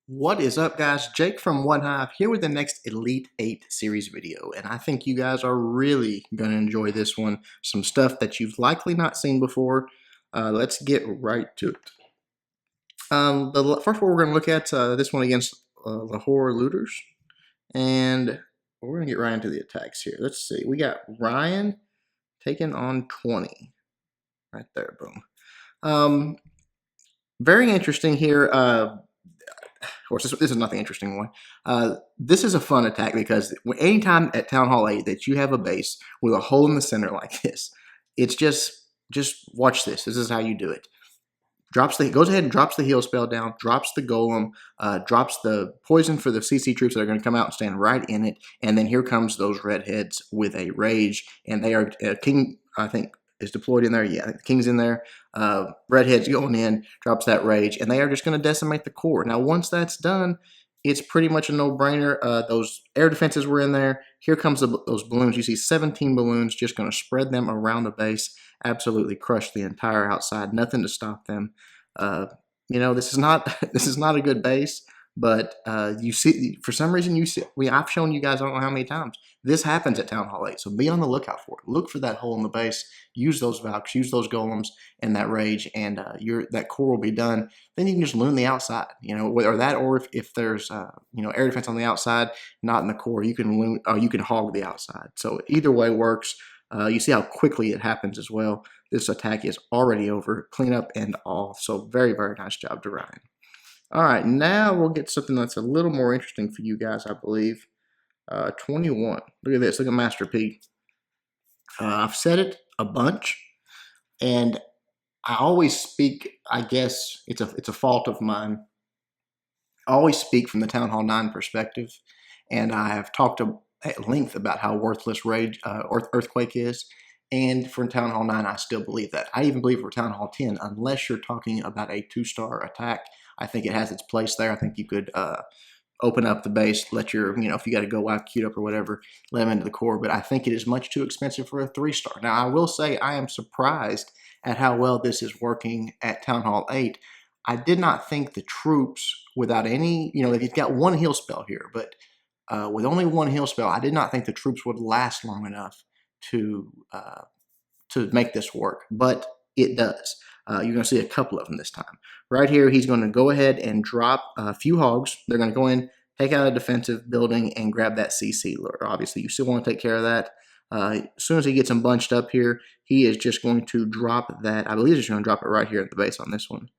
What is up, guys? Jake from One Hive here with the next Elite 8 series video, and I think you guys are really going to enjoy this one. Some stuff that you've likely not seen before. Let's get right to it. The first one we're going to look at this one against the Horror Looters, and we're going to get right into the attacks here. Let's see. We got Ryan taking on 20. Right there, boom. Very interesting here. Of course, this is not the interesting one. This is a fun attack because anytime at Town Hall 8 that you have a base with a hole in the center like this, it's just watch this. This is how you do it. Goes ahead and drops the heal spell down, drops the golem, drops the poison for the CC troops that are going to come out and stand right in it, and then here comes those redheads with a rage, and they are King, I think, is deployed in there. Yeah, the King's in there. Redhead's going in, drops that rage, and they are just going to decimate the core. Now, once that's done, it's pretty much a no-brainer. Those air defenses were in there. Here comes those balloons. You see 17 balloons, just going to spread them around the base, absolutely crush the entire outside. Nothing to stop them. This is not this is not a good base, but you see, for some reason, I've shown you guys I don't know how many times this happens at Town Hall 8. So be on the lookout for it. Look for that hole in the base. Use those Valks, use those golems and that rage, and that core will be done. Then you can just loon the outside, or that, or if there's air defense on the outside, not in the core, you can loon, you can hog the outside. So either way works. You see how quickly it happens as well. This attack is already over, cleanup and all. So very, very nice job to Ryan. All right, now we'll get something that's a little more interesting for you guys, I believe. 21. Look at this. Look at Master P. I've said it a bunch, and I always speak. I guess it's a fault of mine. I always speak from the Town Hall 9 perspective, and I have talked at length about how worthless Rage Earthquake is. And for Town Hall 9, I still believe that. I even believe for Town Hall 10, unless you're talking about a 2-star attack, I think it has its place there. I think you could open up the base, let your, if you got to go out, queued up or whatever, let them into the core. But I think it is much too expensive for a 3-star. Now, I will say I am surprised at how well this is working at Town Hall 8. I did not think the troops, without any, you've got one heal spell here, but with only one heal spell, I did not think the troops would last long enough to make this work, but it does. You're going to see a couple of them this time. Right here, he's going to go ahead and drop a few hogs. They're going to go in, take out a defensive building, and grab that CC lure. Obviously, you still want to take care of that. As soon as he gets them bunched up here, he is just going to drop that. I believe he's just going to drop it right here at the base on this one.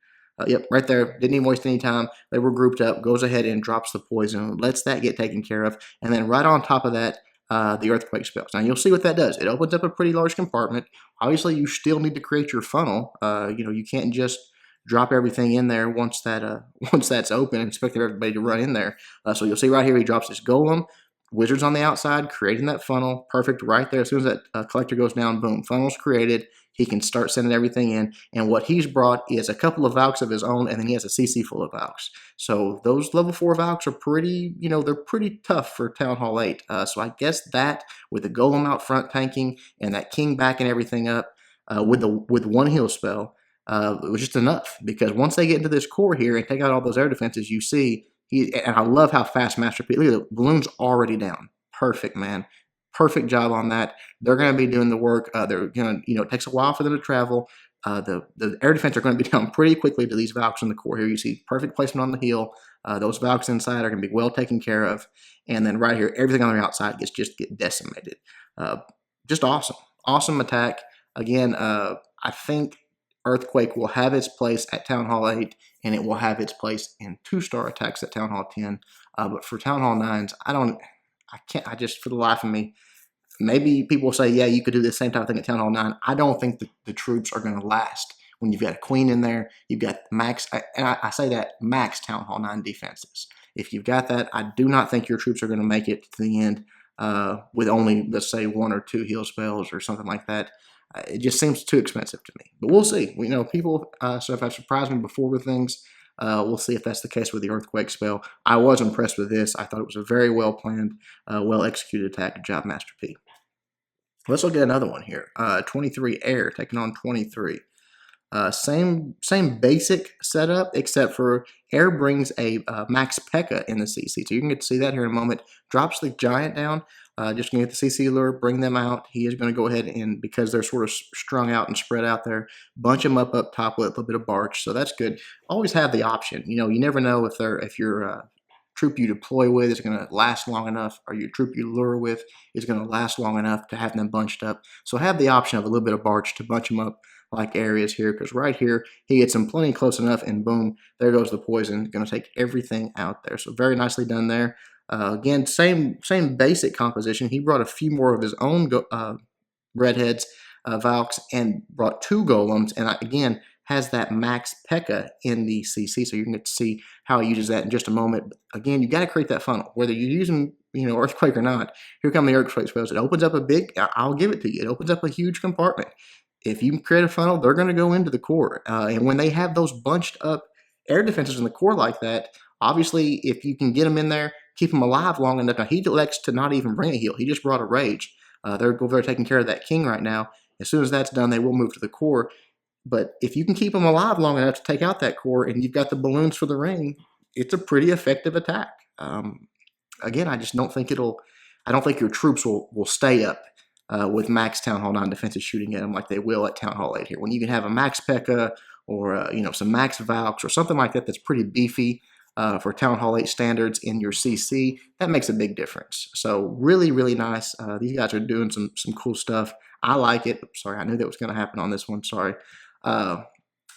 Yep, right there. Didn't even waste any time. They were grouped up. Goes ahead and drops the poison. Lets that get taken care of. And then right on top of that, the earthquake spells. Now you'll see what that does. It opens up a pretty large compartment. Obviously, you still need to create your funnel. You can't just drop everything in there once that's open and expect everybody to run in there. So you'll see right here, he drops this golem. Wizards on the outside, creating that funnel. Perfect right there. As soon as that collector goes down, boom, funnel's created. He can start sending everything in. And what he's brought is a couple of Valks of his own, and then he has a CC full of Valks. So those level 4 Valks are pretty, they're pretty tough for Town Hall 8. So I guess that, with the Golem out front tanking and that King backing everything up with one heal spell, it was just enough. Because once they get into this core here and take out all those air defenses, you see, and I love how fast Master P. Look at the balloon's already down. Perfect, man. Perfect job on that. They're going to be doing the work. They're going to, it takes a while for them to travel. The air defense are going to be down pretty quickly to these Valks in the core here. You see perfect placement on the heel. Those Valks inside are going to be well taken care of. And then right here, everything on the outside get decimated. Just awesome. Awesome attack. Again, I think Earthquake will have its place at Town Hall 8, and it will have its place in 2-star attacks at Town Hall 10. But for Town Hall 9s, I just, for the life of me, maybe people will say, yeah, you could do the same type of thing at Town Hall 9. I don't think the troops are going to last. When you've got a queen in there, you've got max, and I say that, max Town Hall 9 defenses. If you've got that, I do not think your troops are going to make it to the end with only, let's say, 1 or 2 heal spells or something like that. It just seems too expensive to me. But we'll see. People so if I've surprised me before with things. We'll see if that's the case with the earthquake spell. I was impressed with this. I thought it was a very well planned, well executed attack. Good job, Master P. Let's look at another one here. 23 Air taking on 23. Same basic setup, except for Air brings a Max Pekka in the CC. So you can get to see that here in a moment. Drops the Giant down. Just going to get the CC lure, bring them out. He is going to go ahead and, because they're sort of strung out and spread out there, bunch them up top with a little bit of barch. So that's good. Always have the option. You know, you never know if your troop you deploy with is going to last long enough, or your troop you lure with is going to last long enough to have them bunched up. So have the option of a little bit of barch to bunch them up like areas here, because right here he gets them plenty close enough, and boom, there goes the poison. Going to take everything out there. So very nicely done there. Again, same basic composition. He brought a few more of his own redheads, Valks, and brought 2 golems, and again has that Max Pekka in the CC, so you can get to see how he uses that in just a moment. But again, you got to create that funnel, whether you're using Earthquake or not. Here come the Earthquake spells. It opens up a big. I'll give it to you. It opens up a huge compartment. If you create a funnel, they're going to go into the core, and when they have those bunched up air defenses in the core like that, obviously, if you can get them in there, keep them alive long enough. Now, he elects to not even bring a heal. He just brought a rage. They're taking care of that king right now. As soon as that's done, they will move to the core. But if you can keep them alive long enough to take out that core, and you've got the balloons for the ring, it's a pretty effective attack. Again, I just don't think I don't think your troops will stay up with max Town Hall 9 defenses shooting at them like they will at Town Hall 8 here. When you can have a max Pekka or some max Valks or something like that that's pretty beefy for Town Hall 8 standards in your CC, that makes a big difference. So really, really nice. These guys are doing some cool stuff. I like it. Sorry, I knew that was going to happen on this one. Sorry. I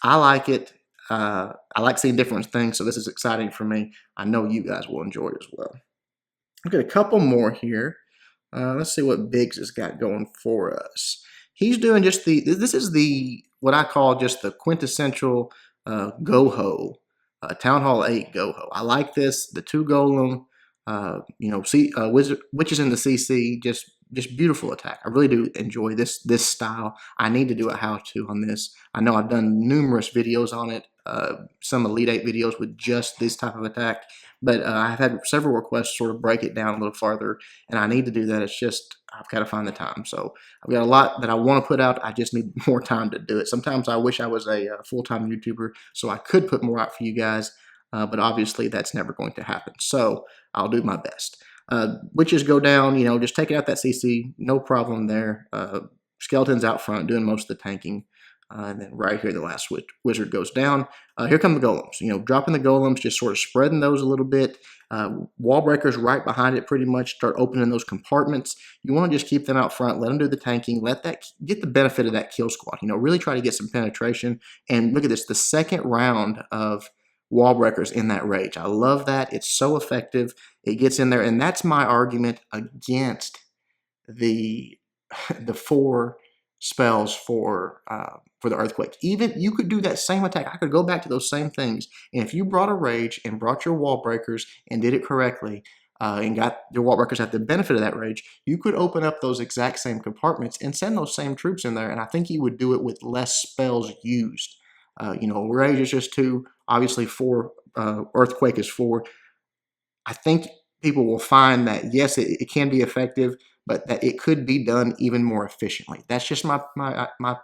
like it. I like seeing different things, so this is exciting for me. I know you guys will enjoy it as well. I've got a couple more here. Let's see what Biggs has got going for us. He's doing just this is what I call just the quintessential GoHo, Town Hall 8 GoHo. I like this, the 2 golem, witches in the CC, just beautiful attack. I really do enjoy this style. I need to do a how-to on this. I know I've done numerous videos on it, some Elite 8 videos with just this type of attack, but I've had several requests to sort of break it down a little farther, and I need to do that. It's just I've got to find the time. So I've got a lot that I want to put out. I just need more time to do it. Sometimes I wish I was a full-time YouTuber so I could put more out for you guys, but obviously that's never going to happen. So I'll do my best. Witches go down, just taking out that CC, no problem there. Skeletons out front doing most of the tanking. And then right here, the last wizard goes down. Here come the golems, dropping the golems, just sort of spreading those a little bit. Wall breakers right behind it pretty much, start opening those compartments. You want to just keep them out front, let them do the tanking, let that get the benefit of that kill squad, really try to get some penetration. And look at this, the second round of wall breakers in that rage. I love that. It's so effective. It gets in there, and that's my argument against the 4 spells for the earthquake. Even you could do that same attack. I could go back to those same things, and if you brought a rage and brought your wall breakers and did it correctly, and got your wall breakers at the benefit of that rage, you could open up those exact same compartments and send those same troops in there, and I think you would do it with less spells used. Rage is just 2. Obviously, 4. Earthquake is 4. I think people will find that, yes, it can be effective, but that it could be done even more efficiently. That's just my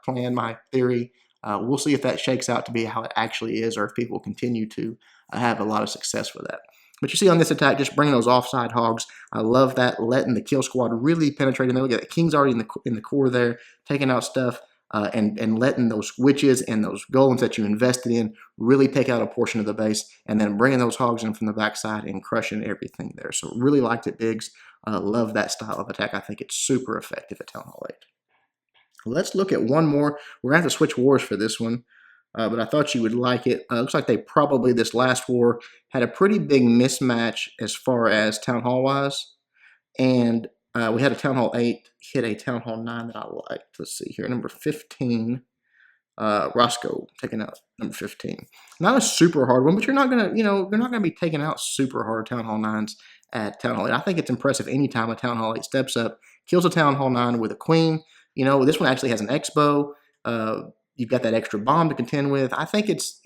plan, my theory. We'll see if that shakes out to be how it actually is, or if people continue to have a lot of success with that. But you see on this attack, just bringing those offside hogs. I love that, letting the kill squad really penetrate in there. Look at the king's already in the core there, taking out stuff. And letting those witches and those golems that you invested in really take out a portion of the base, and then bringing those hogs in from the backside and crushing everything there. So really liked it, Biggs. Love that style of attack. I think it's super effective at Town Hall 8. Let's look at one more. We're going to have to switch wars for this one, but I thought you would like it. Looks like they probably, this last war, had a pretty big mismatch as far as Town Hall wise, and we had a Town Hall 8 hit a Town Hall 9 that I liked. Let's see here. Number 15, Roscoe taking out number 15. Not a super hard one, but you're not gonna, you're not gonna be taking out super hard Town Hall 9s at Town Hall 8. I think it's impressive anytime a Town Hall 8 steps up, kills a Town Hall 9 with a queen. This one actually has an X-bow. You've got that extra bomb to contend with. I think it's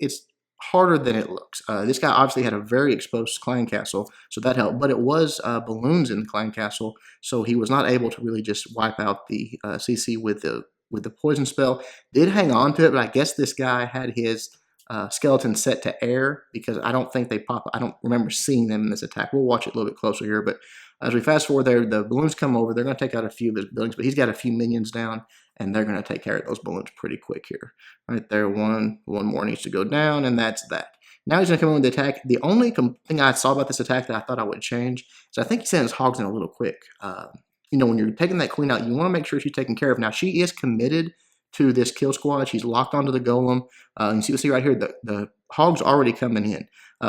harder than it looks. This guy obviously had a very exposed clan castle, so that helped. But it was balloons in the clan castle, so he was not able to really just wipe out the CC with the the poison spell. Did hang on to it, but I guess this guy had his skeleton set to air because I don't think they pop. I don't remember seeing them in this attack. We'll watch it a little bit closer here, but as we fast forward there, the balloons come over. They're going to take out a few of his buildings, but he's got a few minions down, and they're going to take care of those balloons pretty quick here. Right there, one more needs to go down, and that's that. Now he's going to come in with the attack. The only thing I saw about this attack that I thought I would change is I think he sent his hogs in a little quick. When you're taking that queen out, you want to make sure she's taken care of. Now, she is committed to this kill squad. She's locked onto the golem. You see right here, the hog's already coming in.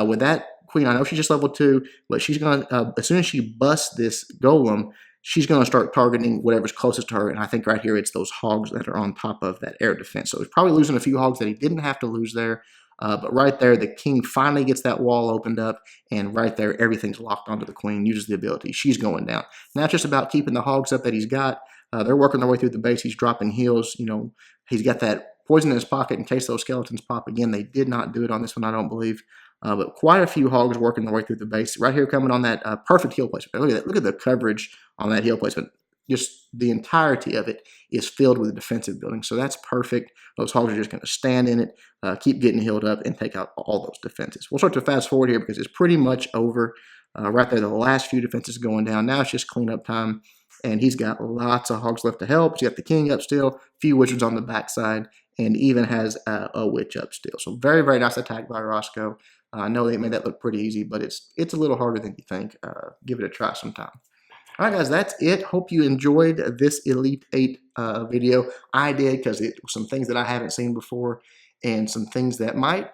With that queen, I know she's just level 2, but she's going to, as soon as she busts this golem, she's going to start targeting whatever's closest to her. And I think right here, it's those hogs that are on top of that air defense. So he's probably losing a few hogs that he didn't have to lose there. But right there, the king finally gets that wall opened up, and right there, everything's locked onto the queen, uses the ability. She's going down. Now it's just about keeping the hogs up that he's got. They're working their way through the base. He's dropping heals. He's got that poison in his pocket in case those skeletons pop again. They did not do it on this one, I don't believe. But quite a few hogs working their way through the base. Right here coming on that perfect heal placement. Look at that. Look at the coverage on that heal placement. Just the entirety of it is filled with defensive buildings. So that's perfect. Those hogs are just going to stand in it, keep getting healed up, and take out all those defenses. We'll start to fast forward here because it's pretty much over. Right there, the last few defenses going down. Now it's just cleanup time. And he's got lots of hogs left to help. He's got the king up still, a few wizards on the backside, and even has a witch up still. So very, very nice attack by Roscoe. I know they made that look pretty easy, but it's a little harder than you think. Give it a try sometime. All right, guys, that's it. Hope you enjoyed this Elite 8 video. I did because it was some things that I haven't seen before and some things that might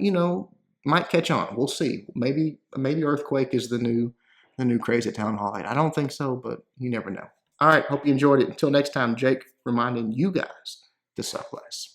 catch on. We'll see. Maybe Earthquake is the new craze at Town Hall 8. I don't think so, but you never know. All right, hope you enjoyed it. Until next time, Jake reminding you guys to suck less.